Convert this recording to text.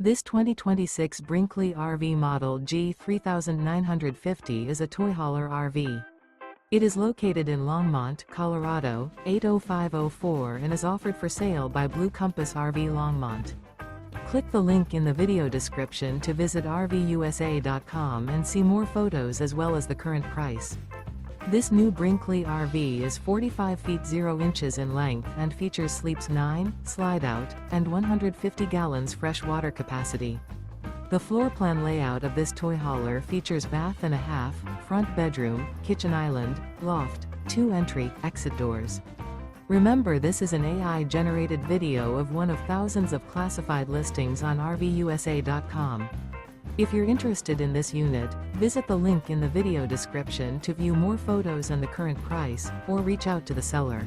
This 2026 Brinkley RV Model G 3950 is a toy hauler RV. It is located in Longmont, Colorado, 80504 and is offered for sale by Blue Compass RV Longmont. Click the link in the video description to visit RVUSA.com and see more photos as well as the current price. This new Brinkley RV is 45 feet 0 inches in length and features sleeps 9, slide-out, and 150 gallons fresh water capacity. The floor plan layout of this toy hauler features bath and a half, front bedroom, kitchen island, loft, 2 entry/exit doors. Remember, this is an AI-generated video of one of thousands of classified listings on RVUSA.com. If you're interested in this unit, visit the link in the video description to view more photos and the current price, or reach out to the seller.